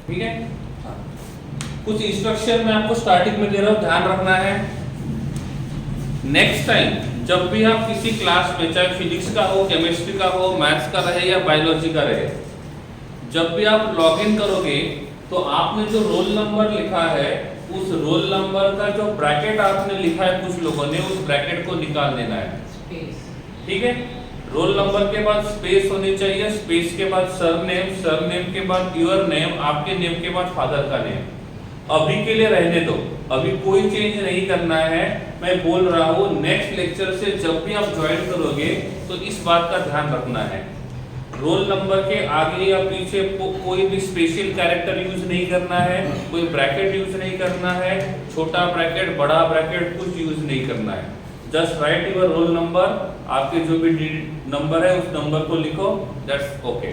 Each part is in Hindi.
ठीक है। हाँ। कुछ इंस्ट्रक्शन मैं आपको स्टार्टिंग में दे रहा हूँ, ध्यान रखना है। नेक्स्ट टाइम जब भी आप किसी क्लास में, चाहे फिजिक्स का हो, केमिस्ट्री का हो, मैथ्स का रहे या बायोलॉजी का रहे, जब भी आप लॉगिन करोगे तो आपने जो रोल नंबर लिखा है उस रोल नंबर का जो ब्रैकेट आपने लिखा है कुछ लोगों ने, उस ब्रैकेट को निकाल देना है। ठीक है। रोल नंबर के बाद स्पेस होनी चाहिए, स्पेस के बाद सरनेम, सरनेम के बाद योर नेम, आपके नेम के बाद फादर का नेम। अभी के लिए रहने दो, अभी कोई चेंज नहीं करना है। मैं बोल रहा हूँ नेक्स्ट लेक्चर से जब भी आप ज्वाइन करोगे तो इस बात का ध्यान रखना है, रोल नंबर के आगे या पीछे कोई भी स्पेशल कैरेक्टर यूज नहीं करना है, कोई ब्रैकेट यूज नहीं करना है, छोटा ब्रैकेट बड़ा ब्रैकेट कुछ यूज नहीं करना है। Just right your roll number, आपके जो भी नंबर है उस नंबर को लिखो, दैट्स ओके।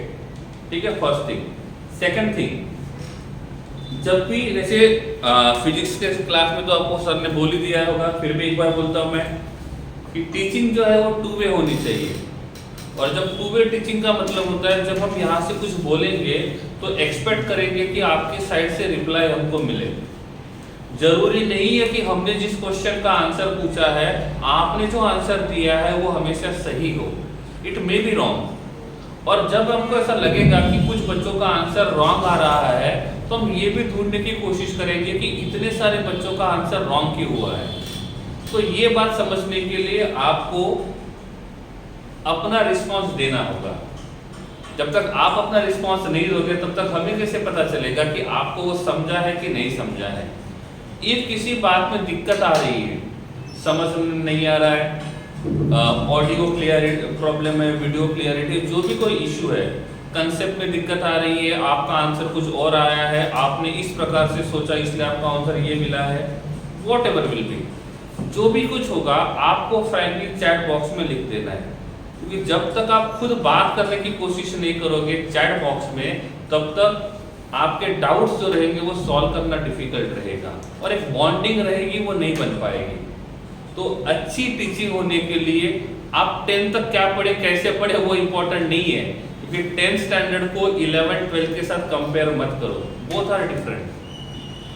ठीक है, फर्स्ट थिंग। सेकंड थिंग, जब भी जैसे फिजिक्स के क्लास में तो आपको सर ने बोल ही दिया होगा, फिर भी एक बार बोलता हूँ मैं कि टीचिंग जो है वो टू वे होनी चाहिए। और जब टू वे टीचिंग का मतलब होता है जब हम यहाँ से कुछ बोलेंगे तो एक्सपेक्ट करेंगे कि आपके साइड से रिप्लाई हमको मिले। जरूरी नहीं है कि हमने जिस क्वेश्चन का आंसर पूछा है, आपने जो आंसर दिया है वो हमेशा सही हो, इट मे बी रॉन्ग। और जब हमको ऐसा लगेगा कि कुछ बच्चों का आंसर रॉन्ग आ रहा है तो हम ये भी ढूंढने की कोशिश करेंगे कि इतने सारे बच्चों का आंसर रॉन्ग क्यों हुआ है। तो ये बात समझने के लिए आपको अपना रिस्पांस देना होगा। जब तक आप अपना रिस्पांस नहीं दोगे तब तक हमें कैसे पता चलेगा कि आपको वो समझा है कि नहीं समझा है। if किसी बात में दिक्कत आ रही है, समझ में नहीं आ रहा है, ऑडियो क्लियरिटी प्रॉब्लम है, वीडियो क्लियरिटी, जो भी कोई इशू है, कंसेप्ट में दिक्कत आ रही है, आपका आंसर कुछ और आया है, आपने इस प्रकार से सोचा इसलिए आपका आंसर ये मिला है, व्हाटएवर विल बी, जो भी कुछ होगा आपको फ्रैंकली चैट बॉक्स में लिख देना है। क्योंकि जब तक आप खुद बात करने की कोशिश नहीं करोगे चैट बॉक्स में, तब तक आपके डाउट्स जो रहेंगे वो सॉल्व करना डिफिकल्ट रहेगा और एक बॉन्डिंग रहेगी वो नहीं बन पाएगी। तो अच्छी टीचिंग होने के लिए आप 10th तक क्या पढ़े, कैसे पढ़े वो इम्पोर्टेंट नहीं है, क्योंकि 10th स्टैंडर्ड को 11th 12th के साथ कंपेयर मत करो, both are different.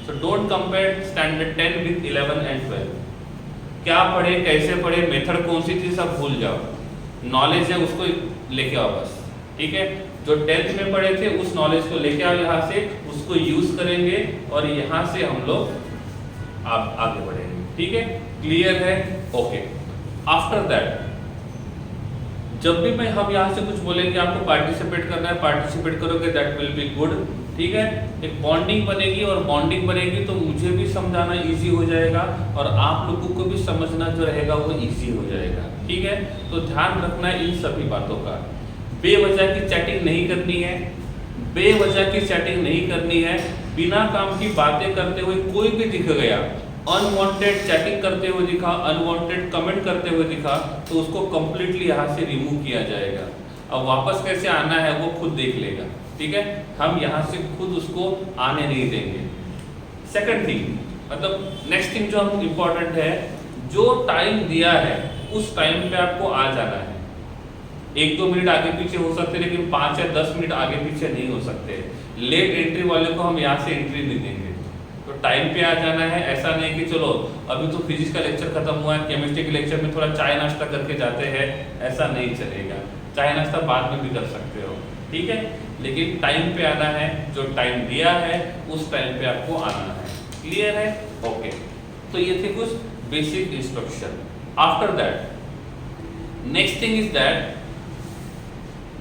So don't compare standard 10 with 11 and 12। क्या पढ़े, कैसे पढ़े, मेथड कौन सी थी सब भूल जाओ, नॉलेज है उसको लेके आओ बस। ठीक है, जो 10th में पढ़े थे उस नॉलेज को लेके आओ यहाँ से, उसको यूज करेंगे और यहाँ से हम लोग आप आगे बढ़ेंगे। ठीक है, क्लियर है? ओके। आफ्टर दैट जब भी मैं हम यहाँ से कुछ बोलेंगे आपको पार्टिसिपेट करना है, पार्टिसिपेट करोगे, दैट विल बी गुड। ठीक है, एक बॉन्डिंग बनेगी और बॉन्डिंग बनेगी तो मुझे भी समझाना इजी हो जाएगा और आप लोगों को भी समझना जो रहेगा वो इजी हो जाएगा। ठीक है, तो ध्यान रखना है इन सभी बातों का। बेवजह की चैटिंग नहीं करनी है, बेवजह की चैटिंग नहीं करनी है। बिना काम की बातें करते हुए कोई भी दिख गया, अनवांटेड चैटिंग करते हुए दिखा, अनवांटेड कमेंट करते हुए दिखा, तो उसको कंप्लीटली यहाँ से रिमूव किया जाएगा। अब वापस कैसे आना है वो खुद देख लेगा। ठीक है, हम यहाँ से खुद उसको आने नहीं देंगे। सेकंड थिंग, मतलब नेक्स्ट थिंग जो हम इम्पोर्टेंट है, जो टाइम दिया है उस टाइम पे आपको आ जाना है। 1-2 मिनट आगे पीछे हो सकते हैं, लेकिन 5 या 10 मिनट आगे पीछे नहीं हो सकते। लेट एंट्री वाले को हम यहाँ से एंट्री नहीं देंगे, तो टाइम पे आ जाना है। ऐसा नहीं कि चलो अभी तो फिजिक्स का लेक्चर खत्म हुआ है, केमिस्ट्री के लेक्चर में थोड़ा चाय नाश्ता करके जाते हैं, ऐसा नहीं चलेगा। चाय नाश्ता बाद में भी कर सकते हो, ठीक है, लेकिन टाइम पे आना है। जो टाइम दिया है उस टाइम पे आपको आना है। क्लियर है? ओके। तो ये थे कुछ basic instruction. After that next thing is that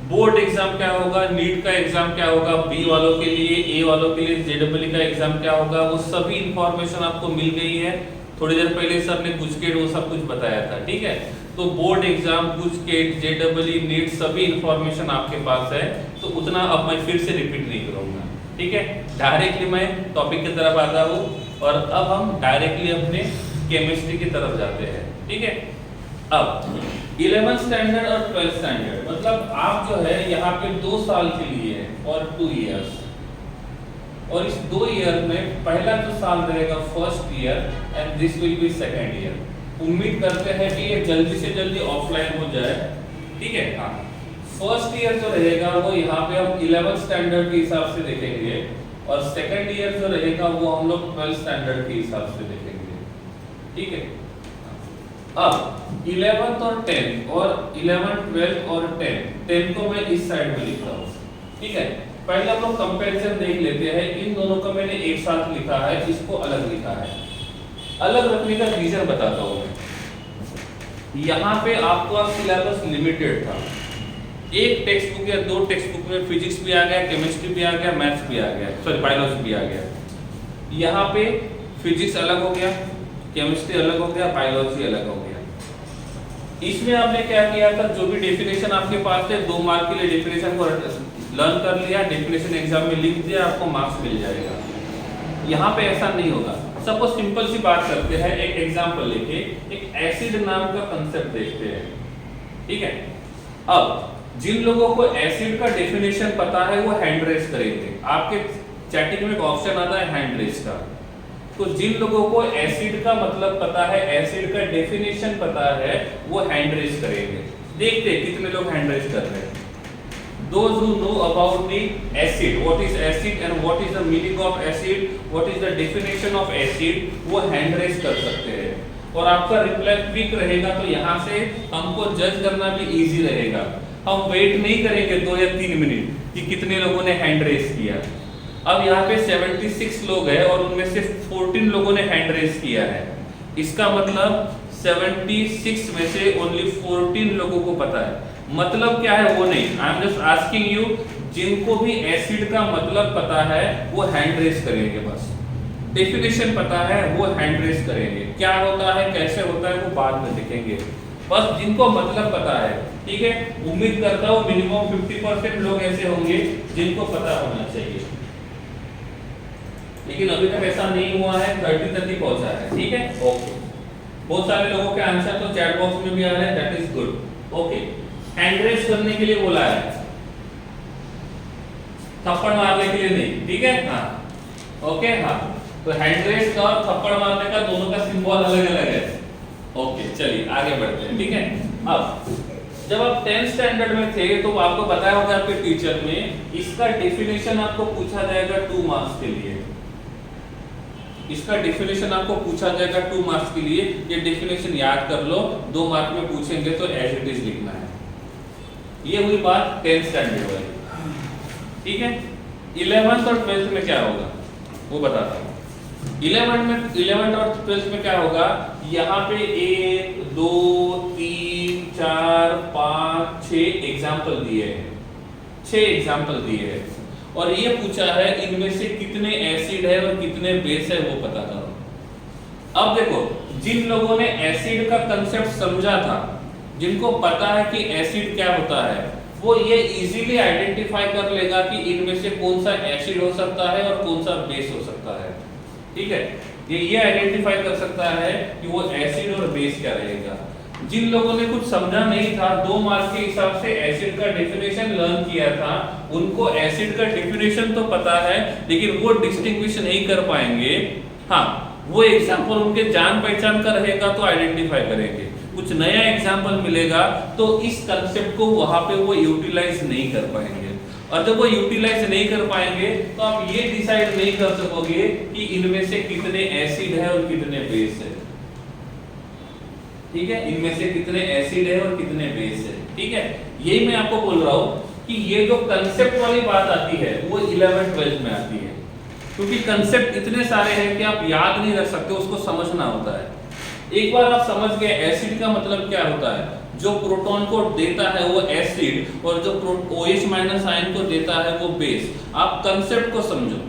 board exam क्या होगा, नीट का एग्जाम क्या होगा, बी वालों के लिए, ए वालों के लिए जेडब्ल्यू का एग्जाम क्या होगा, वो सभी इंफॉर्मेशन आपको मिल गई है। थोड़ी देर पहले सर ने गुजकेट वो सब कुछ बताया था। ठीक है, तो बोर्ड एग्जाम, गुजकेट, जेडब्ल्यू, नीट सभी इंफॉर्मेशन आपके पास है, तो उतना अब मैं फिर से रिपीट नहीं करूंगा। ठीक है, डायरेक्टली मैं टॉपिक की तरफ आता हूँ और अब हम डायरेक्टली अपने केमिस्ट्री की तरफ जाते हैं। ठीक है, अब 11th स्टैंडर्ड और 12th स्टैंडर्ड, मतलब आप जो है यहाँ पे 2 साल के लिए है और 2 इयर्स, और इस 2 ईयर में पहला जो साल रहेगा first year and this will be second year. उम्मीद करते हैं कि ये जल्दी से जल्दी ऑफलाइन हो जाए। ठीक है, हाँ, फर्स्ट ईयर जो रहेगा वो यहाँ पे हम 11th स्टैंडर्ड के हिसाब से देखेंगे और सेकंड ईयर जो रहेगा वो हम लोग 12th स्टैंडर्ड के हिसाब से देखेंगे, ठीक है। अब 11th और 10th और 11th 12th और 10 को मैं इस साइड में लिखता हूँ, ठीक है। पहले हम लोग कंपैरिजन देख लेते हैं। इन दोनों को मैंने एक साथ लिखा है, इसको अलग लिखा है। अलग रखने का रीजन बताता हूँ मैं। यहाँ पे आपका सिलेबस लिमिटेड था, एक टेक्स्ट बुक या दो टेक्स्ट बुक में फिजिक्स भी आ गया, केमिस्ट्री भी आ गया, मैथ्स भी आ गया, सॉरी बायोलॉजी भी आ गया। यहाँ पे फिजिक्स अलग हो गया, केमिस्ट्री अलग हो गया, बायोलॉजी अलग हो गया। इसमें आपने क्या किया था, जो भी डेफिनेशन आपके पास थे 2 मार्क के लिए डेफिनेशन को लर्न कर लिया, डेफिनेशन एग्जाम में लिख दिया, आपको मार्क्स मिल जाएगा। यहाँ पे ऐसा नहीं होगा। सपोज सिंपल सी बात करते हैं, एक एग्जांपल लेके एक एसिड नाम का कंसेप्ट देखते हैं, ठीक है। अब जिन लोगों को एसिड का डेफिनेशन पता है वो हैंड रेज करेंगे। आपके चैटिंग में एक ऑप्शन आता है हैंड रेज का, तो जिन लोगों को एसिड का मतलब पता है, एसिड का डेफिनेशन पता है, वो हैंड रेज करेंगे। देखते हैं कितने लोग हैंड रेज कर रहे हैं। Those who know about the acid, what is acid and what is the meaning of acid, what is the definition of acid, वो हैंड रेज कर सकते हैं। और आपका रिप्लाई क्विक रहेगा तो यहाँ से हमको जज करना भी इजी रहेगा। हम वेट नहीं करेंगे 2 या 3 मिनट कि कितने लोगों ने हैंड रेज किया। अब यहाँ पे 76 लोग हैं और उनमें से 14 लोगों ने हैंड रेज किया है। इसका मतलब 76 में से ओनली 14 लोगों को पता है। मतलब क्या है वो नहीं, I am just asking you, जिनको भी एसिड का मतलब पता है वो हैंड रेज करेंगे। बस डेफिनेशन पता है वो हैंड रेज करेंगे। क्या होता है, कैसे होता है, वो बाद में देखेंगे। बस जिनको मतलब पता है, ठीक है। उम्मीद करता हूँ मिनिमम 50% लोग ऐसे होंगे जिनको पता होना चाहिए, लेकिन अभी तक ऐसा नहीं हुआ है। 30 तक ही पहुंचा है, ठीक है, ओके। बहुत सारे लोगों के आंसर तो चैट बॉक्स में भी आ रहे हैं, that is good, okay. Hand raise करने के लिए बोला है, थप्पड़ मारने के लिए नहीं, ठीक है, हाँ, ओके, हाँ। तो हैंड रेज का और थप्पड़ मारने का दोनों का सिंबल अलग अलग है, ओके। चलिए आगे बढ़ते हैं, ठीक है। अब जब आप 10th स्टैंडर्ड में थे तो आपको बताया होगा आपके टीचर में, इसका डेफिनेशन आपको पूछा जाएगा 2 मार्क्स के लिए। इसका डेफिनेशन आपको पूछा जाएगा 2 मार्क्स के लिए। ये डेफिनेशन याद कर लो, 2 मार्क में पूछेंगे तो एज इट इज लिखना है। ये हुई बात 10th स्टैंडर्ड वाली, ठीक है। 11th और 12th में क्या होगा वो बताता हूँ। 11th और 12th में क्या होगा, यहाँ पे 1 2 3 4 5 6 एग्जाम्पल दिए हैं, 6 एग्जाम्पल दिए हैं और ये पूछा है इनमें से कितने एसिड है और कितने बेस है वो पता करो। अब देखो, जिन लोगों ने एसिड का कंसेप्ट समझा था, जिनको पता है कि एसिड क्या होता है, वो ये इजीली आइडेंटिफाई कर लेगा कि इनमें से कौन सा एसिड हो सकता है और कौन सा बेस हो सकता है, ठीक है। ये आइडेंटिफाई कर सकता है कि वो एसिड और बेस क्या रहेगा। जिन लोगों ने कुछ समझा नहीं था, 2 मार्क के हिसाब से एसिड का डेफिनेशन लर्न किया था, उनको एसिड का डेफिनेशन तो पता है लेकिन वो डिस्टिंग्विश नहीं कर पाएंगे। हाँ, वो एग्जांपल उनके जान पहचान का रहेगा तो आइडेंटिफाई करेंगे। कुछ नया एग्जांपल मिलेगा तो इस कंसेप्ट को वहां पे वो यूटिलाइज नहीं कर पाएंगे, और जब वो यूटिलाइज नहीं कर पाएंगे तो आप ये डिसाइड नहीं कर सकोगे कि इनमें से कितने एसिड है और कितने बेस है, ठीक है। इनमें से कितने एसिड है और कितने बेस है, ठीक है। यही मैं आपको बोल रहा हूं कि ये जो कंसेप्ट वाली बात आती है वो 11th 12th में आती है, क्योंकि कंसेप्ट इतने सारे हैं कि आप याद नहीं रख सकते, उसको समझना होता है। एक बार आप समझ गए एसिड का मतलब क्या होता है, जो प्रोटॉन को देता है वो एसिड और जो OH- आयन को देता है वो बेस। आप कंसेप्ट को समझो,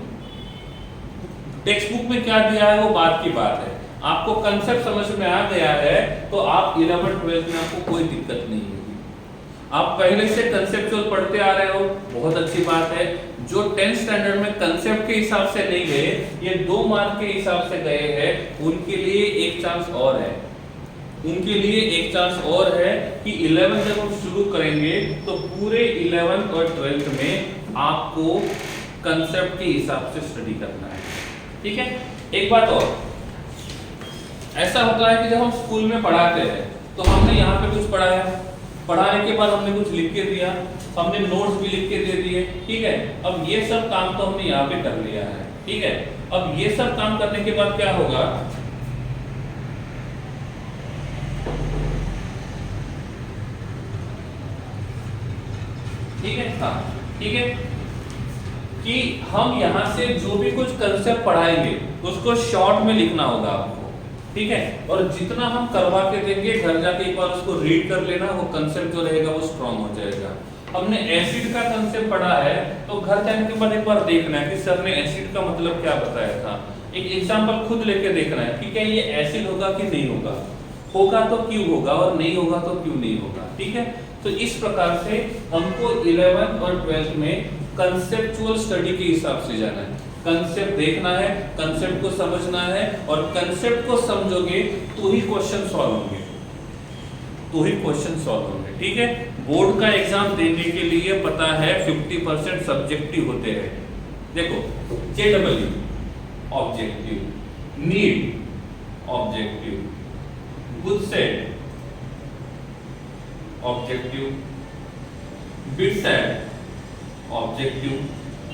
टेक्स्ट बुक में क्या दिया है वो बात की बात है, आपको कंसेप्ट समझ में आ गया है तो आप 11th 12th में आपको कोई दिक्कत नहीं होगी। आप पहले से कंसेप्चुअल पढ़ते आ रहे हो, बहुत अच्छी बात है। जो 10th स्टैंडर्ड में कंसेप्ट के हिसाब से नहीं गए, ये 2 मार्क के हिसाब से गए हैं, उनके लिए एक चांस और है, उनके लिए एक चांस और है कि 11th जब हम शुरू करेंगे तो पूरे 11th और 12th में आपको कंसेप्ट के हिसाब से स्टडी करना है, ठीक है। एक बात और, ऐसा होता है कि जब हम स्कूल में पढ़ाते हैं तो हमने यहाँ पे कुछ पढ़ाया, पढ़ाने के बाद हमने कुछ लिख के दिया, हमने नोट्स भी लिख के दे दिए, ठीक है। अब ये सब काम तो हमने यहाँ पे कर लिया है, ठीक है। अब ये सब काम करने के बाद क्या होगा, ठीक है, हाँ ठीक है, कि हम यहाँ से जो भी कुछ कंसेप्ट पढ़ाएंगे उसको शॉर्ट में लिखना होगा आपको, ठीक है। और जितना हम करवा के देंगे घर जाके एक बार उसको रीड कर लेना, वो कंसेप्ट जो रहेगा वो स्ट्रॉन्ग हो जाएगा। हमने एसिड का कंसेप्ट पढ़ा है तो घर जाने के बाद एक बार देखना है कि सर ने एसिड का मतलब क्या बताया था, एक एग्जांपल खुद लेके देखना है कि क्या ये एसिड होगा कि नहीं होगा, होगा तो क्यों होगा और नहीं होगा तो क्यों नहीं होगा, ठीक है। तो इस प्रकार से हमको 11th और 12th में कंसेप्चुअल स्टडी के हिसाब से जाना है, कंसेप्ट देखना है, कंसेप्ट को समझना है, और कंसेप्ट को समझोगे तो ही क्वेश्चन सॉल्व होंगे, तो ही क्वेश्चन सॉल्व होंगे, ठीक है। बोर्ड का एग्जाम देने के लिए पता है 50% सब्जेक्टिव होते हैं। देखो JEE ऑब्जेक्टिव, नीट ऑब्जेक्टिव, गुडसेट ऑब्जेक्टिव, बिटसेट ऑब्जेक्टिव,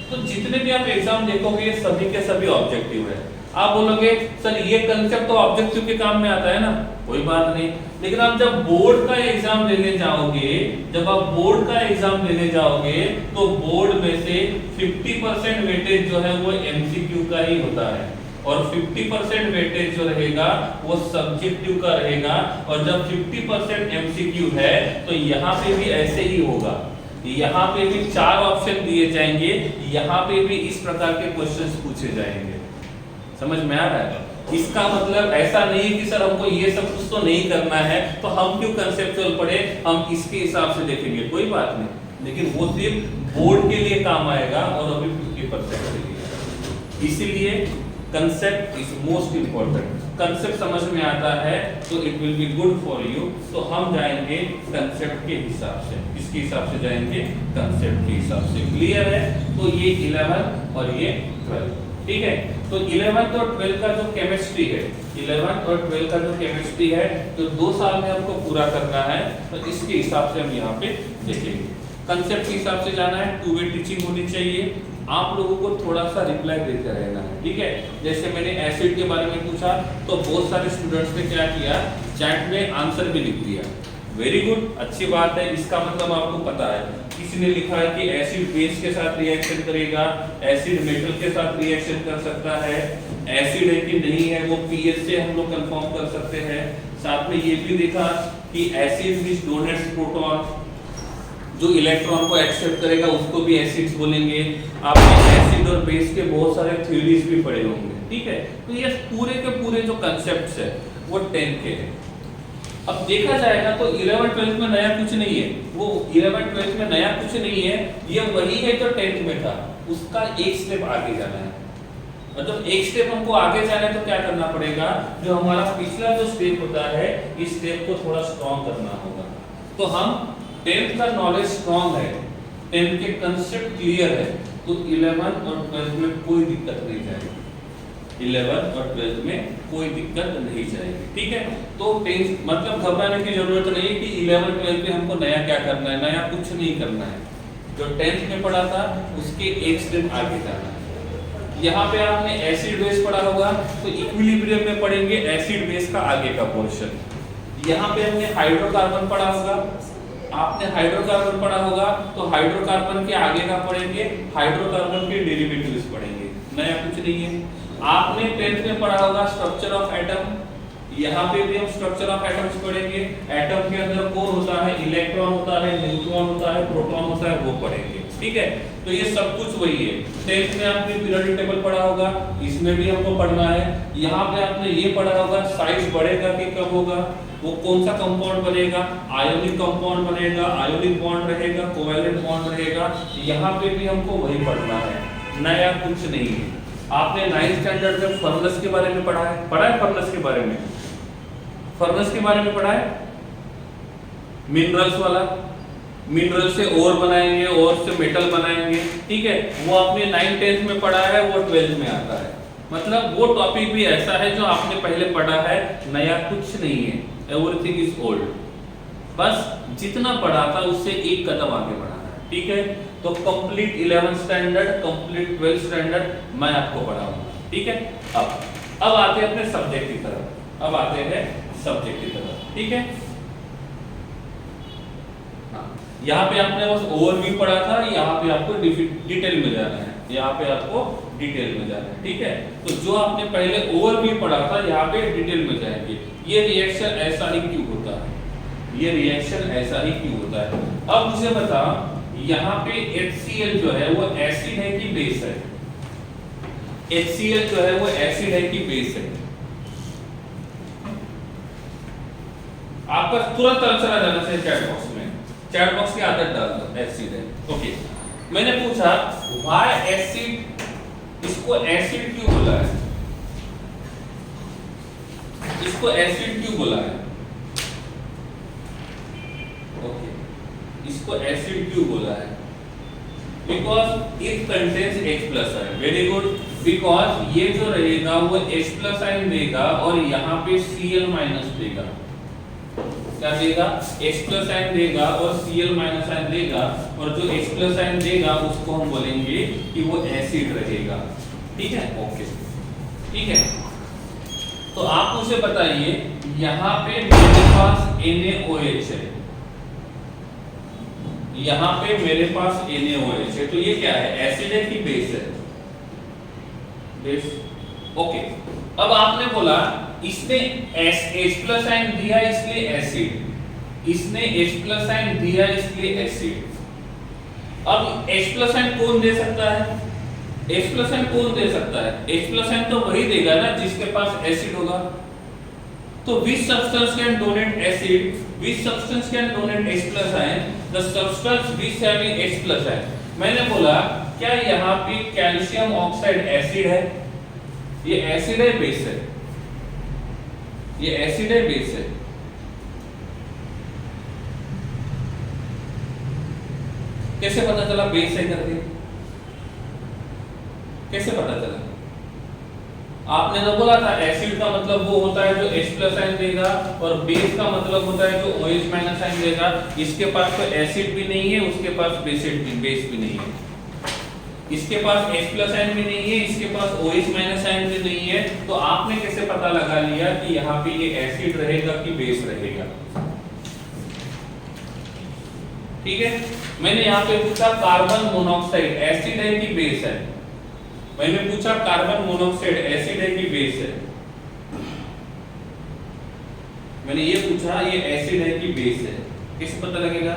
तो जितने भी आप एग्जाम देखोगे सभी के सभी ऑब्जेक्टिव है। आप बोलोगे सर ये कंसेप्ट तो ऑब्जेक्टिव के काम में आता है ना, कोई बात नहीं, लेकिन आप जब बोर्ड का एग्जाम लेने जाओगे, जब आप बोर्ड का एग्जाम लेने जाओगे तो बोर्ड में से 50% वेटेज जो है वो एमसीक्यू का ही होता है, और 50% वेटेज जो रहेगा वो सब्जेक्टिव का रहेगा। और जब 50% एमसीक्यू है तो यहाँ पे भी ऐसे ही होगा, यहाँ पे भी 4 ऑप्शन दिए जाएंगे, यहाँ पे भी इस प्रकार के क्वेश्चंस पूछे जाएंगे। समझ में आ रहा है? इसका मतलब ऐसा नहीं कि सर हमको ये सब कुछ तो नहीं करना है तो हम क्यों कंसेप्चुअल पढ़े, हम इसके हिसाब से देखेंगे, कोई बात नहीं, लेकिन वो सिर्फ बोर्ड के लिए काम आएगा और अभी 50% के लिए। इसीलिए concept is most important. Concept समझ में आता है तो it will be good for you. तो हम जाएंगे कंसेप्ट के हिसाब से, किसके हिसाब से जाएंगे, कंसेप्ट के हिसाब से। क्लियर है? तो ये 11 और ये 12, ठीक है। तो 11th और 12th का जो केमिस्ट्री है, 11th और 12th का जो केमिस्ट्री है तो 2 साल में हमको पूरा करना है, तो इसके हिसाब से हम यहाँ पे देखेंगे। कंसेप्ट के हिसाब से जाना है, 2 वे टीचिंग होनी चाहिए, आप लोगों को थोड़ा सा रिप्लाई देते रहना है, ठीक है। जैसे मैंने एसिड के बारे में पूछा तो बहुत सारे स्टूडेंट्स ने क्या किया, चैट में आंसर भी लिख दिया, वेरी गुड, अच्छी बात है, इसका मतलब आपको पता है। किसी ने लिखा है कि एसिड बेस के साथ रिएक्शन करेगा, एसिड मेटल के साथ रिएक्शन कर सकता है, एसिड है कि नहीं है वो पीएच से हम लोग कंफर्म कर सकते हैं। साथ में ये भी देखा कि एसिड विच डोनेट्स प्रोटॉन, जो इलेक्ट्रॉन को एक्सेप्ट करेगा उसको भी एसिड्स बोलेंगे। आपने एसिड और बेस के बहुत सारे थ्योरीज भी पढ़े होंगे, ठीक है। तो ये पूरे के पूरे जो कंसेप्ट्स है वो 10 के हैं। अब देखा जाएगा तो 11th-12th में नया कुछ नहीं है, वो 11th-12th में नया कुछ नहीं है, ये वही है जो 10th में था, उसका एक स्टेप आगे जाना है। और जब एक स्टेप हमको आगे जाना है तो क्या करना पड़ेगा, जो हमारा पिछला जो स्टेप होता है इस स्टेप को थोड़ा स्ट्रॉन्ग करना होगा। तो हम 10th का नॉलेज स्ट्रॉन्ग है, 10th के कंसेप्ट क्लियर है, तो 11th और 12th में कोई दिक्कत नहीं जाएगी, 11th और 12th में कोई दिक्कत नहीं जाएगी, ठीक है। तो 10th मतलब घबराने की जरूरत नहीं कि 11th-12th में हमको नया क्या करना है, नया कुछ नहीं करना है, जो 10th में पढ़ा था उसके एक स्टेप आगे जाना है। यहाँ पे आपने एसिड बेस पढ़ा होगा तो इक्विलिब्रियम में पढ़ेंगे एसिड बेस का आगे का पोर्शन। यहाँ पे हमने हाइड्रोकार्बन पढ़ा होगा, आपने हाइड्रोकार्बन पढ़ा होगा तो हाइड्रोकार्बन के आगे का पढ़ेंगे, हाइड्रोकार्बन के डेरिवेटिव्स पढ़ेंगे, नया कुछ नहीं है। आपने 10th में पढ़ा होगा स्ट्रक्चर ऑफ एटम, यहाँ पे भी हम स्ट्रक्चर ऑफ एटम्स पढ़ेंगे। एटम के अंदर कौन होता है, इलेक्ट्रॉन होता है, न्यूट्रॉन होता है, प्रोटॉन होता है, वो पढ़ेंगे, ठीक है। तो ये सब कुछ वही है। 10th में आपने पीरियोडिक टेबल पढ़ा होगा, इसमें भी हमको पढ़ना है। यहाँ पे आपने ये पढ़ा होगा साइज बढ़ेगा कि कम होगा, वो कौन सा कंपाउंड बनेगा, आयोनिक कंपाउंड बनेगा, आयोनिक बॉन्ड रहेगा, कोवैलेंट बॉन्ड रहेगा, यहाँ पे भी हमको वही पढ़ना है, नया कुछ नहीं है। आपने 9th स्टैंडर्ड में फर्नेस के बारे में पढ़ा है फर्नेस के बारे में, फर्नेस के बारे में पढ़ा है, मिनरल्स वाला, मिनरल से ओर बनाएंगे, ओर से मेटल बनाएंगे, ठीक है, वो आपने 9th-10th में पढ़ा है, वो 12th में आता है। मतलब वो टॉपिक भी ऐसा है जो आपने पहले पढ़ा है, नया कुछ नहीं है, एवरीथिंग इज ओल्ड, बस जितना पढ़ा था उससे एक कदम आगे बढ़ाना है, ठीक है। तो complete 11th standard, complete 12th standard मैं आपको पढ़ाऊंगा, ठीक है। अब आते हैं अपने सब्जेक्ट की तरफ, अब आते हैं सब्जेक्ट की तरफ, ठीक है। यहाँ पे आपने बस ओवरव्यू पढ़ा था, यहाँ पे आपको डिटेल में जाना है, यहाँ पे आपको डिटेल में जाना है, ठीक है। तो जो आपने पहले ओवरव्यू पढ़ा था, यहाँ पे डिटेल में जाएंगे। ये रिएक्शन ऐसा ही क्यों होता है, ये रिएक्शन ऐसा ही क्यों होता है। अब मुझे बता, यहाँ पे HCl जो है वो एसिड है कि बेस है? HCl जो है वो एसिड है कि बेस है? आपका तुरंत आंसर आ जाना चाहिए चैट बॉक्स में, चैट बॉक्स की आदत डाल दो, एसिड है, ओके। मैंने पूछा व्हाई एसिड, इसको एसिड क्यों बोला है, इसको एसिड क्यों बोला है, ओके, इसको एसिड क्यों बोला है? Because it contains H+ ion, very good. Because ये जो रहेगा वो H+ आयन देगा और यहाँ पे Cl- देगा, क्या देगा? H+ आयन देगा और Cl- आयन देगा, और जो H+ आयन देगा उसको हम बोलेंगे कि वो एसिड रहेगा, ठीक है, ओके, ठीक है। तो आप मुझे बताइए, यहाँ पे मेरे पास NaOH है, यहाँ पे मेरे पास NaOH है, तो ये क्या है, एसिड है कि बेस है? Base, okay. अब आपने बोला इसने H+ आयन दिया इसलिए एसिड, इसने H+ आयन दिया इसलिए एसिड। अब H+ आयन कौन दे सकता है? H+ आयन कौन दे सकता है? H+ आयन तो वही देगा ना जिसके पास एसिड होगा। तो which substance can donate acid, which substance can donate H+ ion? The substance which having H+ ion. मैंने बोला क्या यहाँ पे कैल्शियम ऑक्साइड एसिड है? ये एसिड है बेस है? ये एसिड है बेस है? कैसे पता चला बेस है करके? कैसे पता चला? आपने तो बोला था एसिड का मतलब वो होता है जो H+ आयन देगा, और बेस का मतलब होता है जो OH- आयन देगा। इसके पास तो एसिड भी नहीं है, उसके पास बेस भी नहीं है, इसके पास H+ आयन भी नहीं है, इसके पास OH- आयन भी नहीं है। तो आपने कैसे पता लगा लिया कि यहाँ पे ये एसिड रहेगा कि बेस रहेगा? ठीक है, मैंने यहाँ पे पूछा कार्बन मोनोऑक्साइड एसिड है कि बेस है? मैंने पूछा कार्बन मोनोऑक्साइड एसिड है कि बेस है? मैंने ये पूछा ये एसिड है कि बेस है, कैसे पता लगेगा?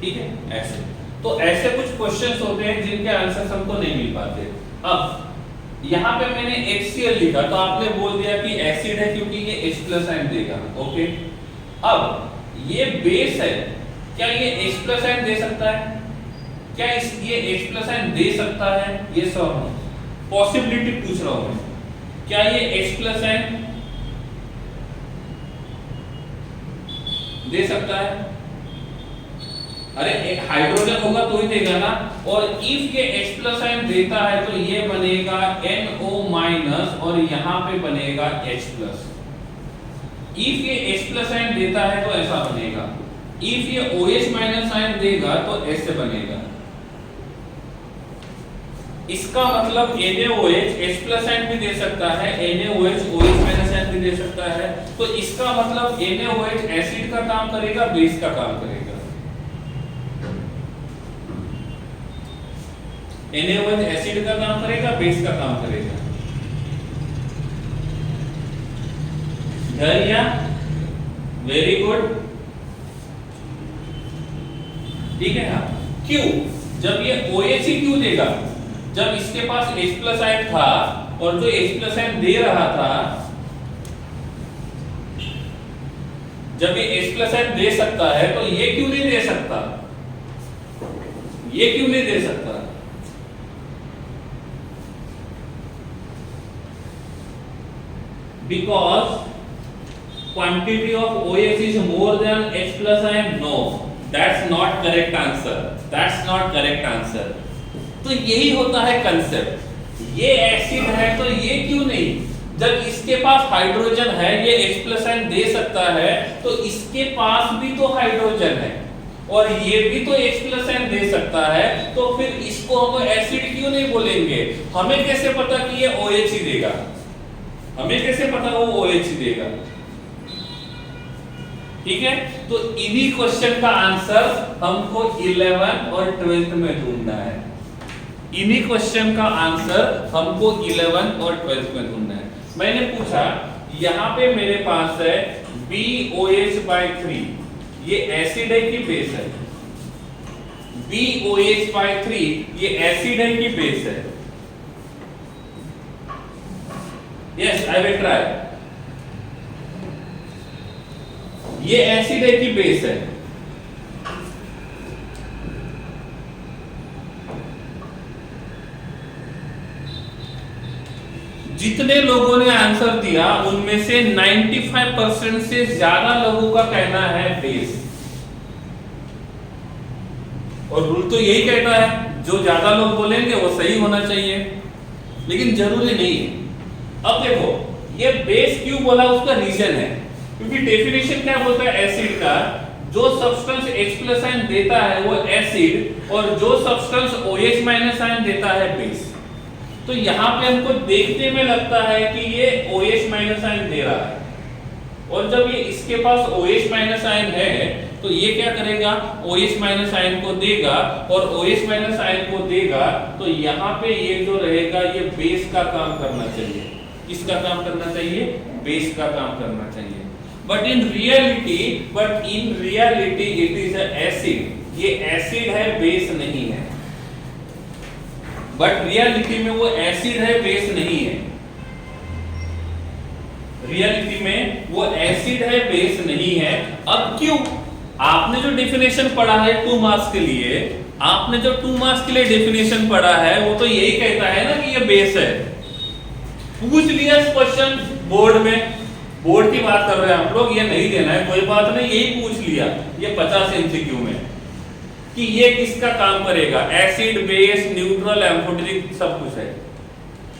ठीक है, ऐसे। तो ऐसे कुछ क्वेश्चंस होते हैं जिनके आंसर्स हमको नहीं मिल पाते। अब यहाँ पे मैंने HCl लिखा तो आपने बोल दिया कि एसिड है क्योंकि ये H+ आयन देगा, ओके। अब ये बेस है, क्या ये H+ आयन दे सकता है? क्या ये H+ आयन दे सकता है? ये सब पॉसिबिलिटी पूछ रहा हूं मैं। क्या ये H+ आयन दे सकता है? अरे एक हाइड्रोजन होगा तो ही देगा ना। और इफ ये H+ आयन देता है तो ये बनेगा NO- और यहाँ पे बनेगा H+। इफ ये H+ आयन देता है तो ऐसा बनेगा, इफ ये OH- आयन देगा तो ऐसे बनेगा। इसका मतलब NaOH H+ आयन भी दे सकता है, NaOH OH- आयन भी दे सकता है। तो इसका मतलब NaOH एसिड का काम करेगा, बेस का काम करेगा। NaOH एसिड का काम करेगा, बेस का काम करेगा। धैर्य, वेरी गुड, ठीक है। हाँ, क्यों? जब ये OH ही क्यों देगा? जब इसके पास H+ आयन था और जो H+ आयन दे रहा था, जब ये H+ आयन दे सकता है तो ये क्यों नहीं दे सकता? ये क्यों नहीं दे सकता? Because quantity of OH is more than H+ ion? No, that's not correct answer. That's not correct answer. तो यही होता है कंसेप्ट। ये एसिड है तो ये क्यों नहीं? जब इसके पास हाइड्रोजन है, ये H+ आयन दे सकता है, तो इसके पास भी तो हाइड्रोजन है और ये भी तो H+ आयन दे सकता है, तो फिर इसको हम एसिड क्यों नहीं बोलेंगे? हमें कैसे पता कि ये OH ही देगा? हमें कैसे पता वो OH ही देगा? ठीक है, तो इन्हीं क्वेश्चन का आंसर हमको 11 और 12th में ढूंढना है। इन्हीं क्वेश्चन का आंसर हमको 11 और 12th में ढूंढना है। मैंने पूछा यहां पे मेरे पास है BOH/3, ये एसिड है कि बेस है? BOH/3 ये एसिड है कि बेस है? Yes, I will try. ये एसिड है कि बेस है? जितने लोगों ने आंसर दिया उनमें से 95% से ज्यादा लोगों का कहना है बेस। और रूल तो यही कहता है, जो ज्यादा लोग बोलेंगे वो सही होना चाहिए, लेकिन जरूरी नहीं है। अब देखो, ये बेस क्यों बोला, उसका रीजन है, क्योंकि डेफिनेशन क्या बोलता है एसिड का, जो सब्सटेंस H+ आयन देता है वो एसिड, और जो सब्सटेंस OH- आयन देता है बेस। तो यहाँ पे हमको देखने में लगता है कि ये OH- आयन दे रहा है, और जब ये इसके पास OH- आयन है तो ये क्या करेगा, OH- आयन को देगा, और OH- आयन को देगा तो यहाँ पे ये जो रहेगा ये बेस का काम करना चाहिए। किसका काम करना चाहिए? बेस का काम करना चाहिए। But in reality it is acid. ये एसिड है, बेस नहीं है। बट रियलिटी में वो एसिड है, बेस नहीं है। रियलिटी में वो एसिड है, बेस नहीं है। अब क्यों? आपने जो डेफिनेशन पढ़ा है 2 मार्क्स के लिए, आपने जो 2 मार्क्स के लिए डेफिनेशन पढ़ा है वो तो यही कहता है ना कि ये बेस है। पूछ लिया क्वेश्चन बोर्ड में, बोर्ड की बात कर रहे हैं हम लोग, ये नहीं देना है कोई बात नहीं, यही पूछ लिया ये 50 MCQ में कि ये किसका काम करेगा, एसिड, बेस, न्यूट्रल, एम्फोटेरिक, सब कुछ है।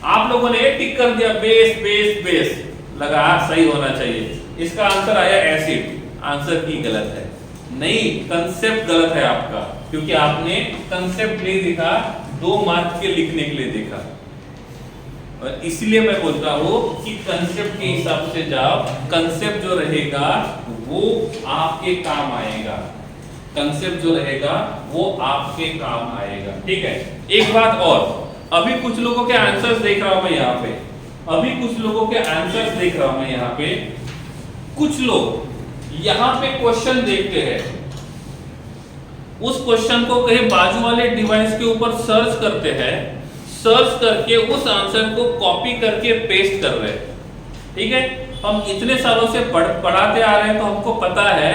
आप लोगों ने टिक कर दिया बेस बेस बेस, लगा सही होना चाहिए। इसका आंसर आया एसिड। आंसर की गलत है, नहीं, कंसेप्ट गलत है आपका, क्योंकि आपने कंसेप्ट नहीं देखा, 2 मार्क के लिखने के लिए देखा। और इसलिए मैं बोलता हूं कि कंसेप्ट के हिसाब से जाओ, कंसेप्ट जो रहेगा वो आपके काम आएगा। कंसेप्ट जो रहेगा वो आपके काम आएगा। ठीक है, एक बात और, अभी कुछ लोगों के आंसर्स देख रहा हूं मैं यहाँ पे, अभी कुछ लोगों के आंसर्स देख रहा हूं मैं यहाँ पे। कुछ लोग यहाँ पे क्वेश्चन देखते हैं, उस क्वेश्चन को कहीं बाजू वाले डिवाइस के ऊपर सर्च करते हैं, सर्च करके उस आंसर को कॉपी करके पेस्ट कर रहे हैं। ठीक है, हम इतने सालों से पढ़ाते आ रहे हैं, तो हमको पता है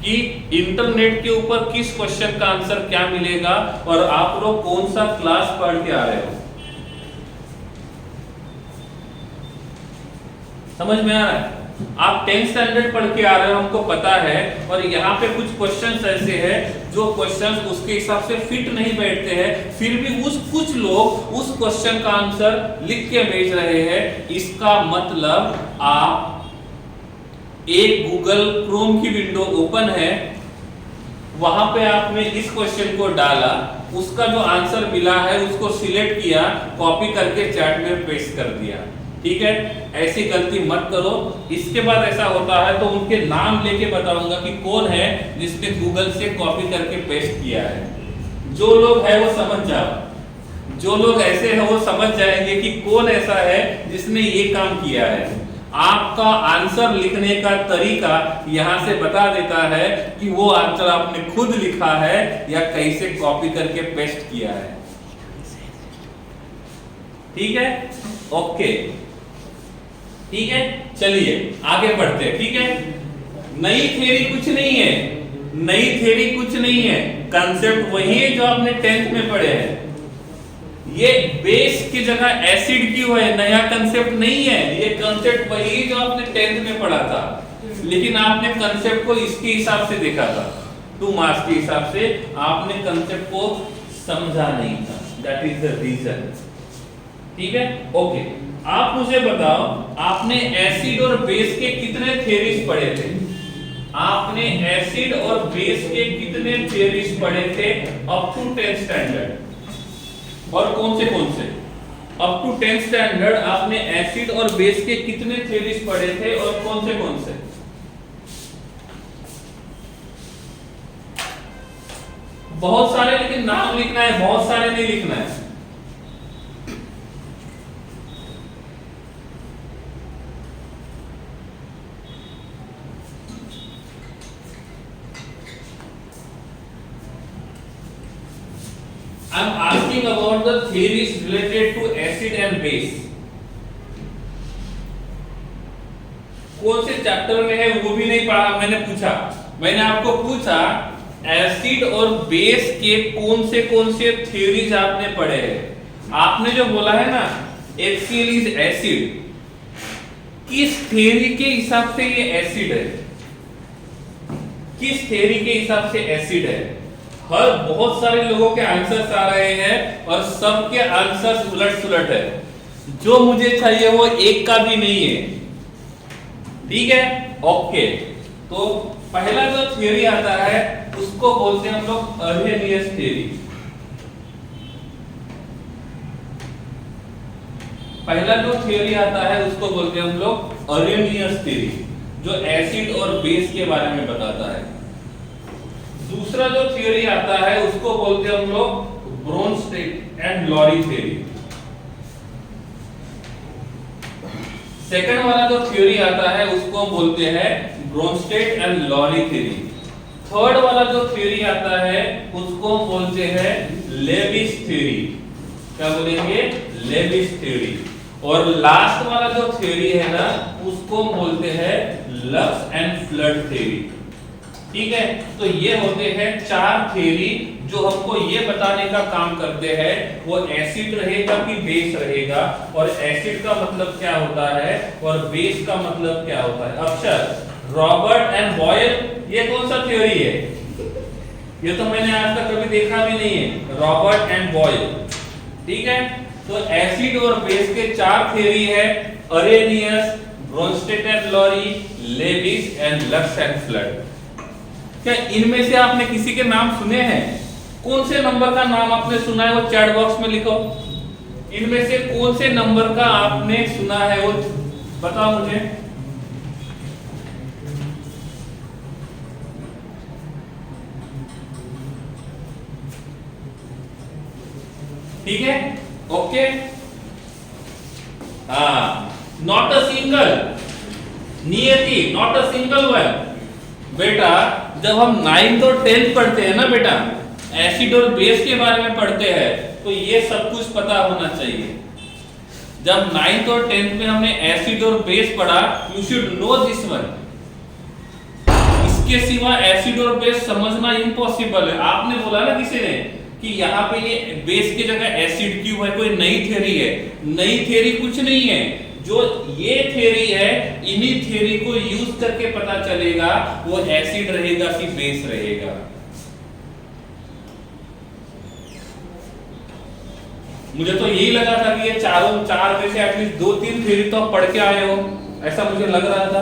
कि इंटरनेट के ऊपर किस क्वेश्चन का आंसर क्या मिलेगा, और आप लोग कौन सा क्लास पढ़ के आ रहे हो। समझ में आ रहा है? आप 10th स्टैंडर्ड पढ़ के आ रहे हो, हमको पता है। और यहाँ पे कुछ क्वेश्चंस ऐसे हैं जो क्वेश्चंस उसके हिसाब से फिट नहीं बैठते हैं, फिर भी कुछ लोग उस क्वेश्चन का आंसर लिख के भेज रहे हैं। इसका मतलब आप एक गूगल क्रोम की विंडो ओपन है, वहां पे आपने इस क्वेश्चन को डाला, उसका जो आंसर मिला है उसको सिलेक्ट किया, कॉपी करके चैट में पेस्ट कर दिया। ठीक है, ऐसी गलती मत करो। इसके बाद ऐसा होता है तो उनके नाम लेके बताऊंगा कि कौन है जिसने गूगल से कॉपी करके पेस्ट किया है। जो लोग है वो समझ जाओ, जो लोग ऐसे हैं वो समझ जाएंगे कि कौन ऐसा है जिसने ये काम किया है। आपका आंसर लिखने का तरीका यहां से बता देता है कि वो आंसर आपने खुद लिखा है या कैसे कॉपी करके पेस्ट किया है। ठीक है, ओके, ठीक है, चलिए आगे बढ़ते हैं। ठीक है, नई थ्योरी कुछ नहीं है, नई थ्योरी कुछ नहीं है, कंसेप्ट वही है जो आपने 10th में पढ़े हैं। ये बेस की जगह एसिड क्यों है, नया कंसेप्ट नहीं है, ये कंसेप्ट वही जो आपने 10th में पढ़ा था, लेकिन आपने कंसेप्ट को इसके हिसाब से देखा था, 2 मार्क्स के हिसाब से आपने कंसेप्ट को समझा नहीं था। That is the reason. ठीक है, ओके। आप मुझे बताओ, आपने एसिड और बेस के कितने थ्योरीज पढ़े थे? आपने एसिड और बेस के कितने थ्योरीज पढ़े थे अप टू 10th स्टैंडर्ड? और कौन से अप टू 10th स्टैंडर्ड आपने एसिड और बेस के कितने थ्योरीज पढ़े थे और कौन से? बहुत सारे, लेकिन नाम लिखना है, बहुत सारे नहीं लिखना है। I'm asking about the theories related to acid and base. कौन से चैप्टर में है वो भी नहीं पढ़ा, मैंने आपको पूछा एसिड और बेस के कौन से थ्योरीज आपने पढ़े हैं। आपने जो बोला है ना HCl इज एसिड, किस थ्योरी के हिसाब से ये एसिड है? किस थ्योरी के हिसाब से एसिड है? हर बहुत सारे लोगों के आंसर्स आ रहे हैं और सबके आंसर्स उलट सुलट है। जो मुझे चाहिए वो एक का भी नहीं है, ठीक है, ओके। तो पहला जो थ्योरी आता है उसको बोलते हैं हम लोग अर्हेनियस थ्योरी। पहला जो थ्योरी आता है उसको बोलते हैं हम लोग अर्हेनियस थ्योरी, जो एसिड और बेस के बारे में बताता है। दूसरा जो थ्योरी आता है उसको बोलते हैं हम लोग ब्रोनस्टेड एंड लॉरी थ्योरी। सेकंड वाला जो थ्योरी आता है उसको हम बोलते हैं ब्रोनस्टेड एंड लॉरी थ्योरी। थर्ड वाला जो थ्योरी आता है उसको हम बोलते हैं लेविस थ्योरी। क्या बोलेंगे? Levi's theory. और लास्ट वाला जो थ्योरी है ना उसको हम बोलते हैं लक्स एंड फ्लड थ्योरी, ठीक है। तो ये होते हैं 4 थ्योरी जो हमको ये बताने का काम करते हैं वो एसिड रहेगा कि बेस रहेगा, और एसिड का मतलब क्या होता है और बेस का मतलब क्या होता है। अक्षर रॉबर्ट एंड बॉयल, ये कौन सा थ्योरी है? ये तो मैंने आज तक कभी देखा भी नहीं है, रॉबर्ट एंड बॉयल, ठीक है। तो एसिड और बेस के 4 थ्योरी है, Arrhenius, Bronsted and Lowry, Lewis and Lux and Flood. क्या इनमें से आपने किसी के नाम सुने हैं? कौन से नंबर का नाम आपने सुना है वो चैट बॉक्स में लिखो। इनमें से कौन से नंबर का आपने सुना है वो बताओ मुझे। ठीक है, ओके। नॉट अ सिंगल नियति, नॉट अ सिंगल वन। बेटा जब हम 9th और 10th पढ़ते हैं ना बेटा, एसिड और बेस के बारे में पढ़ते हैं तो ये सब कुछ पता होना चाहिए। जब 9th और 10th में हमने एसिड और बेस पढ़ा, you should know this one. इसके सिवा एसिड और बेस समझना इम्पॉसिबल है। आपने बोला ना किसी ने कि यहाँ पे ये बेस की जगह एसिड क्यों है, कोई नई थ्योरी है। नई थ्योरी कुछ नहीं है, जो ये थ्योरी है इन्हीं थ्योरी को यूज करके पता चलेगा वो एसिड रहेगा कि बेस रहेगा। मुझे तो यही लगा था कि ये चार में से एटलीस्ट 2-3 थ्योरी तो आप पढ़ के आए हो, ऐसा मुझे लग रहा था,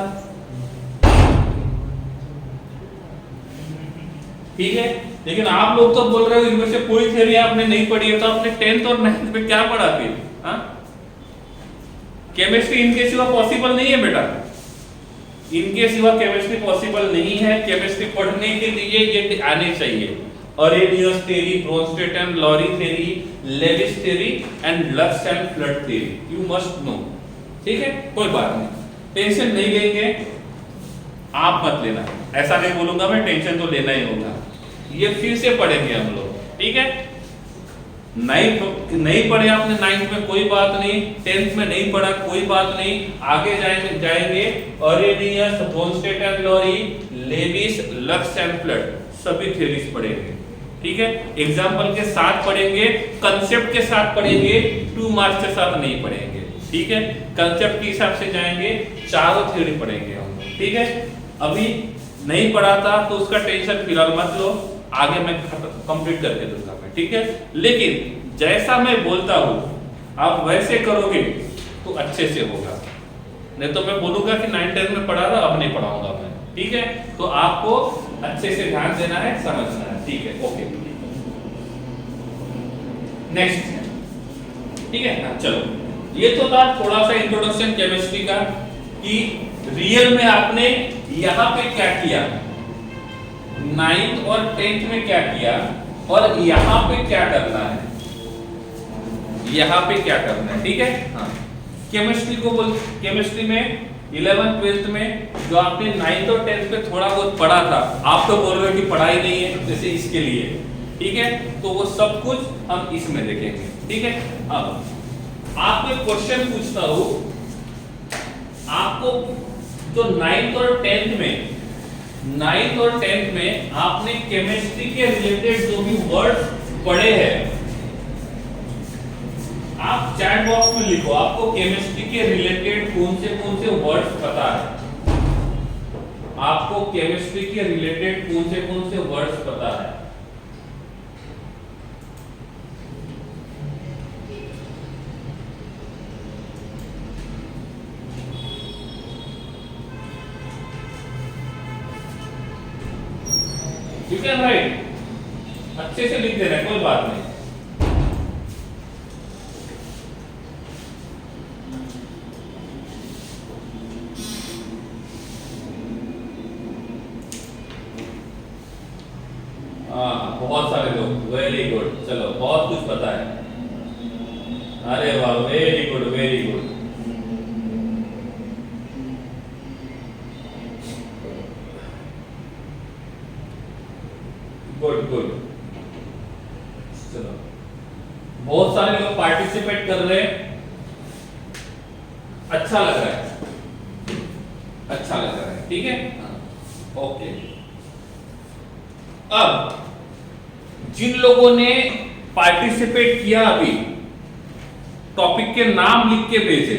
ठीक है। लेकिन आप लोग तो बोल रहे हो इनमें से कोई थ्योरी आपने नहीं पढ़ी है, तो आपने 10th और 9th में क्या पढ़ा फिर? हाँ, केमिस्ट्री इनके सिवा पॉसिबल नहीं है बेटा, इनके सिवा केमिस्ट्री पॉसिबल नहीं है। केमिस्ट्री पढ़ने के लिए ये आने चाहिए। Arrhenius theory, Bronsted and Lowry theory, Lewis theory and Lux and Flood theory, you must know, ठीक है। कोई बात नहीं, टेंशन नहीं लेंगे, आप मत लेना। ऐसा नहीं बोलूंगा मैं, टेंशन तो लेना ही होगा। ये फिर से पढ़ेंगे हम लोग, ठीक है। नहीं पढ़े आपने 9th में कोई बात नहीं, 10th में नहीं पढ़ा कोई बात नहीं, आगे जाएंगे Arrhenius, Bronsted and Lowry, Lewis, Lux and Flood, सभी थ्योरीज पढ़ेंगे, ठीक है। एग्जांपल के साथ पढ़ेंगे, कंसेप्ट के साथ पढ़ेंगे, 2 मार्क्स के साथ नहीं पढ़ेंगे, ठीक है। कंसेप्ट के हिसाब से जाएंगे, चारों थ्योरी पढ़ेंगे हम, ठीक है। अभी नहीं पढ़ा था तो उसका टेंशन फिलहाल मत लो, आगे मैं कंप्लीट करके दूंगा मैं, ठीक है। लेकिन जैसा मैं बोलता हूं आप वैसे करोगे तो अच्छे से होगा, नहीं तो मैं बोलूंगा कि 9 10 में पढ़ा था, अब नहीं पढ़ाऊंगा मैं। ठीक है, तो आपको अच्छे से ध्यान देना है, समझना है। ठीक है, ओके, नेक्स्ट। ठीक है, हाँ चलो, ये तो था थोड़ा सा इंट्रोडक्शन केमिस्ट्री का कि रियल में आपने यहां पे क्या किया, 9th और 10th में क्या किया, और यहां पे क्या करना है, यहां पे क्या करना है। ठीक है, हाँ, केमिस्ट्री को बोल, केमिस्ट्री में 11th 12th में जो आपने 9th और 10th पे थोड़ा बहुत पढ़ा था, आप तो बोल रहे हो कि पढ़ाई नहीं है, जैसे इसके लिए। ठीक है, तो वो सब कुछ हम इसमें देखेंगे। ठीक है, अब आपको एक क्वेश्चन पूछता हूं, आपको जो 9th और 10th में, 9th और 10th में आपने केमिस्ट्री के रिलेटेड जो भी वर्ड्स पढ़े हैं, आप चैट बॉक्स में लिखो आपको केमिस्ट्री के रिलेटेड कौन से वर्ड्स पता है, आपको केमिस्ट्री के रिलेटेड कौन से वर्ड्स पता है। ठीक है भाई, अच्छे से लिख देना, कोई बात नहीं। बहुत सारे लोग, वेरी गुड, चलो बहुत कुछ पता है, अरे वाह, very good very good. Good good, चलो बहुत सारे लोग पार्टिसिपेट कर रहे हैं, अच्छा लग रहा है, अच्छा लग रहा है। ठीक है, ओके। अब जिन लोगों ने पार्टिसिपेट किया, अभी टॉपिक के नाम लिख के भेजे,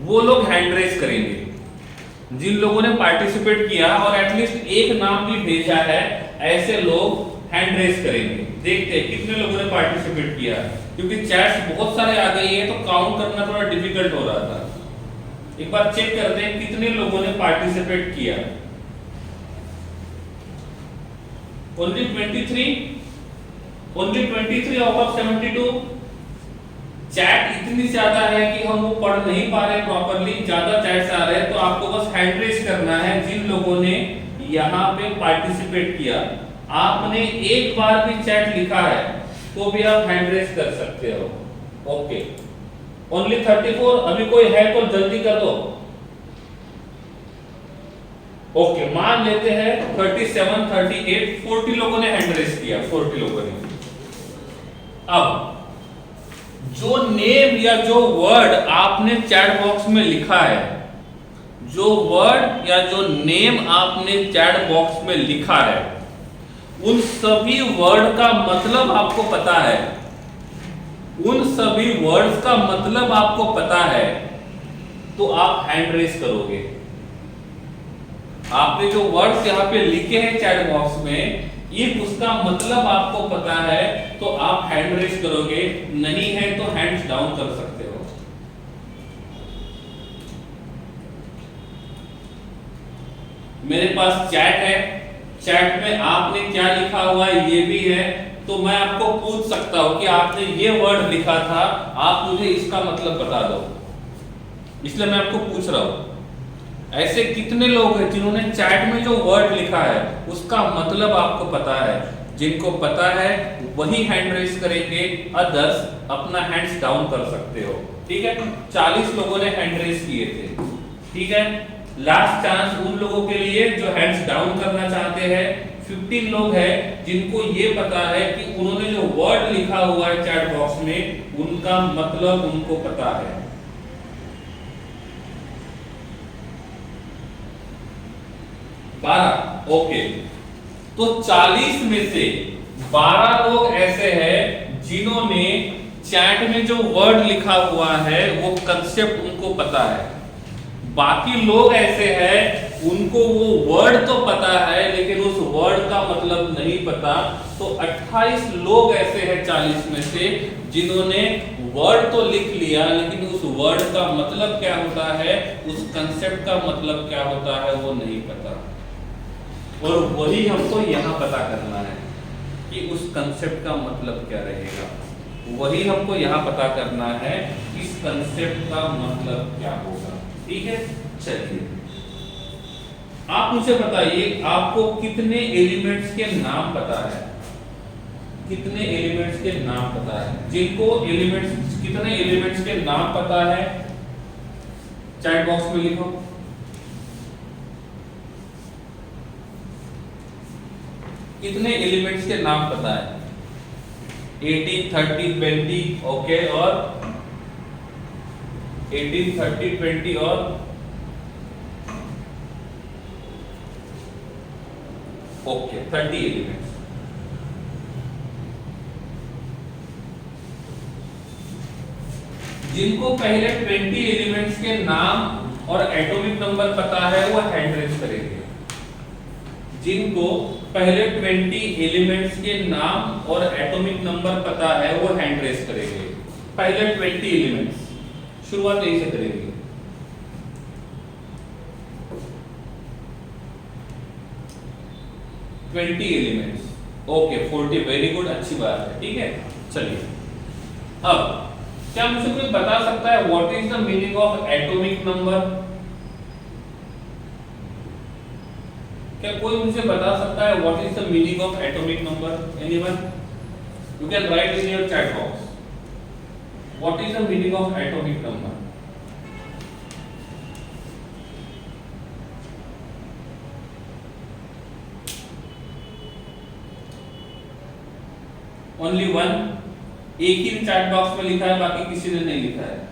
वो लोग हैंड रेज करेंगे। जिन लोगों ने पार्टिसिपेट किया और एटलीस्ट एक नाम भी भेजा है, ऐसे लोग हैंड रेज करेंगे। देखते हैं कितने लोगों ने पार्टिसिपेट किया, क्योंकि चैट्स बहुत सारे आ गए हैं तो काउंट करना थोड़ा डिफिकल्ट हो रहा था। एक बार चेक करते हैं कितने लोगों ने पार्टिसिपेट किया। Only 23, only 23 out of 72। Chat इतनी ज्यादा है कि हम वो पढ़ नहीं पा रहे प्रॉपर्ली, ज्यादा चैट्स आ रहे हैं, तो आपको बस हैंड रेज करना है। जिन लोगों ने यहाँ पे पार्टिसिपेट किया, आपने एक बार भी चैट लिखा है तो भी आप हैंड रेज कर सकते हो। ओके, ओनली 34, अभी कोई है तो जल्दी कर दो। ओके, मान लेते हैं 37, 38, 40 लोगों ने हैंड रेज किया, 40 लोगों ने। अब जो नेम या जो वर्ड आपने चैट बॉक्स में लिखा है, जो वर्ड या जो नेम आपने चैट बॉक्स में लिखा है, उन सभी वर्ड का मतलब आपको पता है, उन सभी वर्ड्स का मतलब आपको पता है, तो आप हैंड रेज करोगे। आपने जो वर्ड्स यहाँ पे लिखे हैं चैट बॉक्स में, ये उसका मतलब आपको पता है तो आप हैंड रेज करोगे, नहीं है तो हैंड्स डाउन कर सकते हो। मेरे पास चैट है, चैट में आपने क्या लिखा हुआ है ये भी है, तो मैं आपको पूछ सकता हूं कि आपने ये वर्ड लिखा था, आप मुझे इसका मतलब बता दो, इसलिए मैं आपको पूछ रहा हूं। ऐसे कितने लोग हैं जिन्होंने चैट में जो वर्ड लिखा है उसका मतलब आपको पता है? जिनको पता है वही हैंड रेज करेंगे, अदर्स अपना हैंड्स डाउन कर सकते हो। ठीक है, 40 लोगों ने हैंड रेज किए थे। ठीक है, लास्ट चांस उन लोगों के लिए जो हैंड्स डाउन करना चाहते हैं। 15 लोग हैं जिनको ये पता है कि उन्होंने जो वर्ड लिखा हुआ है चैट बॉक्स में उनका मतलब उनको पता है। ओके, तो 40 में से 12 लोग ऐसे हैं जिन्होंने चैट में जो वर्ड लिखा हुआ है वो कंसेप्ट उनको पता है। बाकी लोग ऐसे हैं उनको वो वर्ड तो पता है लेकिन उस वर्ड का मतलब नहीं पता। तो 28 लोग ऐसे हैं 40 में से जिन्होंने वर्ड तो लिख लिया, लेकिन उस वर्ड का मतलब क्या होता है, उस कंसेप्ट का मतलब क्या होता है वो नहीं पता। और वही हमको यहाँ पता करना है कि उस कंसेप्ट का मतलब क्या रहेगा, वही हमको यहाँ पता करना है इस कंसेप्ट का मतलब क्या होगा। ठीक है, चलिए आप मुझे बताइए आपको कितने एलिमेंट्स के नाम पता है, कितने एलिमेंट्स के नाम पता है? जिनको एलिमेंट्स, कितने एलिमेंट्स के नाम पता है चैट बॉक्स में लिखो। कितने एलिमेंट्स के नाम पता है? 18, 30, 20, ओके, और 18, 30, 20 और ओके 30 एलिमेंट्स। जिनको पहले 20 एलिमेंट्स के नाम और एटॉमिक नंबर पता है वो हैंड रेज करेंगे। जिनको पहले 20 एलिमेंट्स के नाम और एटॉमिक नंबर पता है वो हैंड रेज करेंगे। पहले 20 एलिमेंट्स, शुरुआत यहीं से करेंगे। Twenty elements, okay 40, very good, अच्छी बात है। ठीक है, चलिए अब क्या मुझे कोई बता सकता है what is the meaning of atomic number? क्या कोई मुझे बता सकता है what is the meaning of atomic number? Anyone? You can write in your chat box what is the meaning of atomic number. Only one, एक ही चैट बॉक्स में लिखा है, बाकी किसी ने नहीं लिखा है।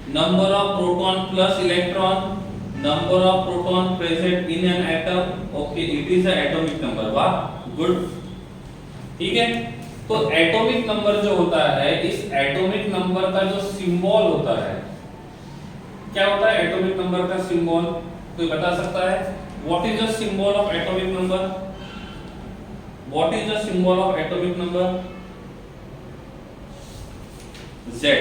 Number of proton plus electron, number of proton present in an atom, okay it is a atomic number. वाह, गुड। ठीक है, तो एटॉमिक नंबर जो होता है, इस एटॉमिक नंबर का जो सिंबल होता है, क्या होता है एटॉमिक नंबर का सिंबल? कोई बता सकता है? What is the symbol of atomic number? What is the symbol of atomic number? Z।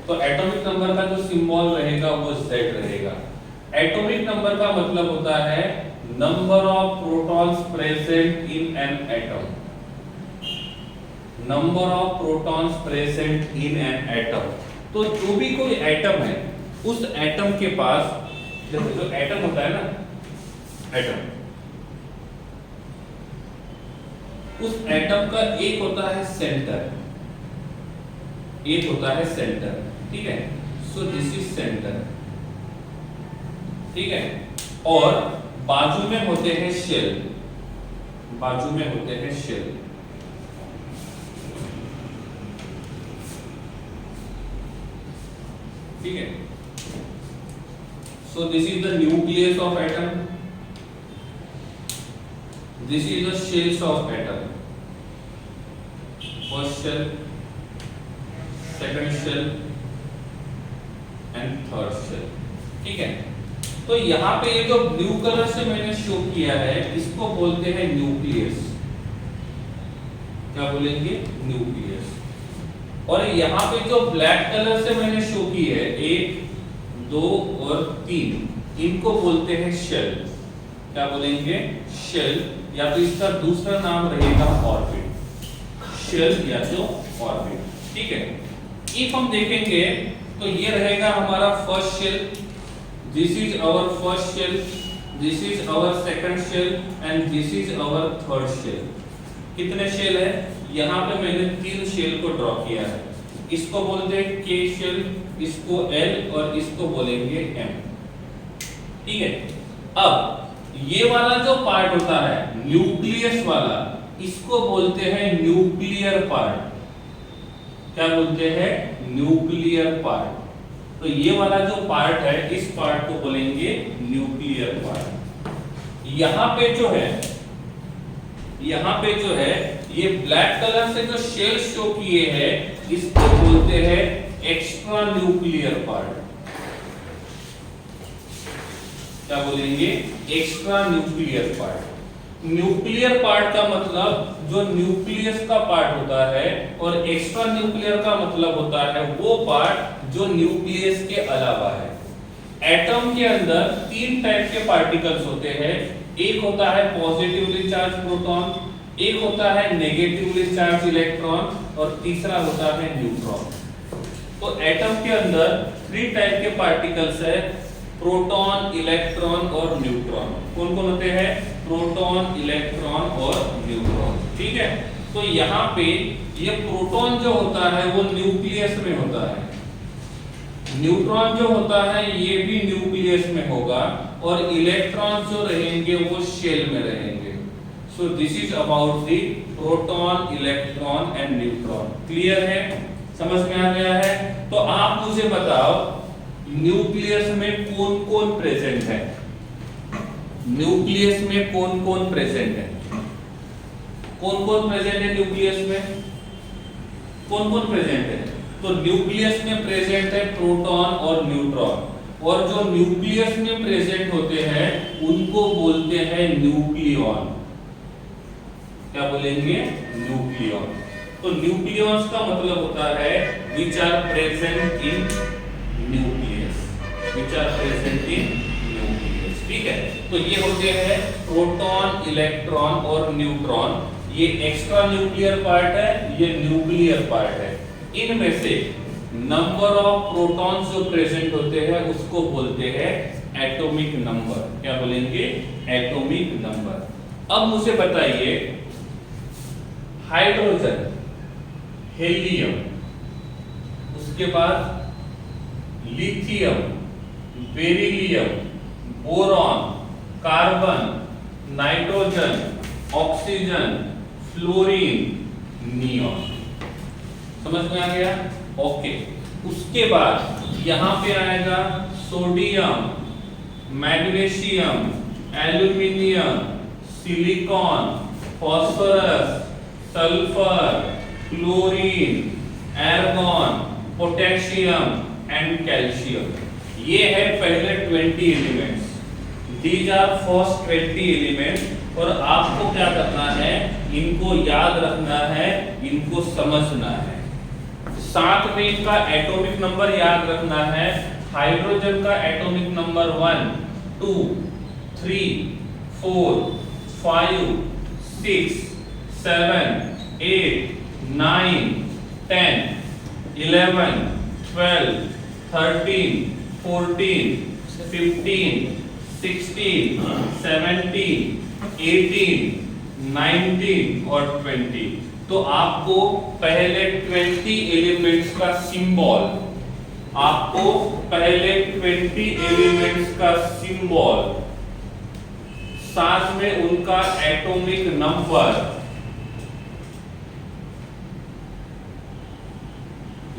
तो एटॉमिक नंबर का जो सिंबल रहेगा वो Z रहेगा। एटॉमिक नंबर का मतलब होता है number of protons present in an atom. Number of protons present in an atom. तो जो भी कोई एटम है, उस एटम के पास, जैसे जो एटम होता है ना, एटम, उस एटम का एक होता है सेंटर, एक होता है सेंटर। ठीक है, सो दिस इज सेंटर। ठीक है, और बाजू में होते हैं शेल, बाजू में होते हैं शेल। ठीक है, so this is the nucleus of atom, this is the shells of atom, first shell, second shell and third shell। ठीक है, तो यहाँ पे ये जो ब्लू कलर से मैंने शो किया है, इसको बोलते हैं न्यूक्लियस। क्या बोलेंगे? न्यूक्लियस। और यहाँ पे जो ब्लैक कलर से मैंने शो की है, 1, 2 और 3, इनको बोलते हैं शेल। क्या बोलेंगे? शेल, या तो इसका दूसरा नाम रहेगा ऑर्बिट, शेल या तो ऑर्बिट। ठीक है, इफ हम देखेंगे तो ये रहेगा हमारा first shell, this is our first shell, this is our second shell and this is our third shell. कितने शेल है? यहाँ पे मैंने 3 शेल को ड्रॉ किया है। इसको बोलते हैं के शेल, इसको एल और इसको बोलेंगे एम। ठीक है, अब ये वाला जो पार्ट होता है न्यूक्लियस वाला, इसको बोलते हैं न्यूक्लियर पार्ट। क्या बोलते हैं? Nuclear part. तो ये वाला जो पार्ट है, इस पार्ट को बोलेंगे न्यूक्लियर पार्ट। यहाँ पे जो है, यहाँ पे जो है, ये ब्लैक कलर से जो शेल शो किए हैं, इसको बोलते हैं एक्स्ट्रा न्यूक्लियर पार्ट। क्या बोलेंगे? Extra nuclear part. Nuclear part का मतलब जो न्यूक्लियस का पार्ट होता है, और एक्स्ट्रा न्यूक्लियर का मतलब होता है वो पार्ट जो न्यूक्लियस के अलावा है। एटम के अंदर तीन टाइप के पार्टिकल्स होते हैं। एक होता है पॉजिटिवली चार्ज प्रोटॉन, एक होता है नेगेटिवली चार्ज इलेक्ट्रॉन, और तीसरा होता है न्यूट्रॉन। तो एटम के अंदर थ्री टाइप के पार्टिकल्स है, प्रोटॉन, इलेक्ट्रॉन और न्यूट्रॉन। कौन कौन होते हैं? प्रोटॉन, इलेक्ट्रॉन और न्यूट्रॉन। ठीक है, तो यहाँ पे ये प्रोटॉन जो होता है वो न्यूक्लियस में होता है, न्यूट्रॉन जो होता है ये भी न्यूक्लियस में होगा, और इलेक्ट्रॉन जो रहेंगे वो शेल में रहेंगे। So this is about the proton, electron and neutron. Clear है? समझ में आ गया है? तो आप मुझे बताओ न्यूक्लियस में कौन कौन प्रेजेंट है? न्यूक्लियस में कौन कौन प्रेजेंट है? कौन कौन प्रेजेंट है न्यूक्लियस में? कौन कौन प्रेजेंट है? तो न्यूक्लियस में प्रेजेंट है प्रोटॉन और न्यूट्रॉन, और जो न्यूक्लियस में प्रेजेंट होते हैं उनको बोलते हैं न्यूक्लियॉन। क्या बोलेंगे? न्यूक्लियॉन। तो न्यूक्लियॉन्स का मतलब होता है which are present in nucleus, which are present in nucleus। ठीक है, तो ये होते हैं प्रोटॉन, इलेक्ट्रॉन और न्यूट्रॉन। ये एक्स्ट्रा न्यूक्लियर पार्ट है, ये न्यूक्लियर पार्ट है। इनमें से नंबर ऑफ प्रोटॉन्स जो प्रेजेंट होते हैं उसको बोलते हैं एटॉमिक नंबर। क्या बोलेंगे? Atomic number. अब मुझे बताइए हाइड्रोजन, हेलियम, उसके बाद lithium, beryllium, boron, carbon, nitrogen, oxygen, fluorine, neon. समझ में आ गया? ओके। उसके बाद यहां पे आएगा sodium, magnesium, aluminium, silicon, phosphorus, sulphur, chlorine, argon, potassium and calcium. ये है पहले 20 elements. These are first 20 elements, और आपको क्या करना है? इनको याद रखना है, इनको समझना है। साथ में इनका एटॉमिक नंबर याद रखना है। हाइड्रोजन का एटॉमिक नंबर 1, 2, 3, 4, 5, 6, 7, 8, 9, 10, 11, 12, 13, 14, 15, 16, 17, 18, 19 और 20। तो आपको पहले 20 एलिमेंट्स का सिंबल, आपको पहले 20 एलिमेंट्स का सिंबल, साथ में उनका एटॉमिक नंबर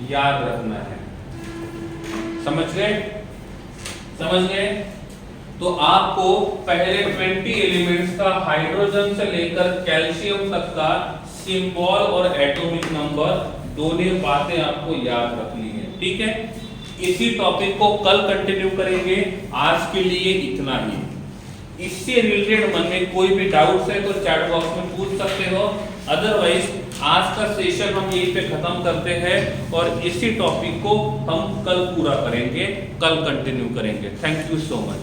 याद रखना है। समझ गए? समझ गए? तो आपको पहले 20 एलिमेंट्स का हाइड्रोजन से लेकर कैल्शियम तक का सिंबल और एटॉमिक नंबर, दोनों बातें आपको याद रखनी है। ठीक है, इसी टॉपिक को कल कंटिन्यू करेंगे। आज के लिए इतना ही। इससे रिलेटेड मन में कोई भी डाउट्स है तो चैट बॉक्स में पूछ सकते हो। अदरवाइज आज का सेशन हम यहीं पे खत्म करते हैं, और इसी टॉपिक को हम कल पूरा करेंगे, कल कंटिन्यू करेंगे। Thank you so much.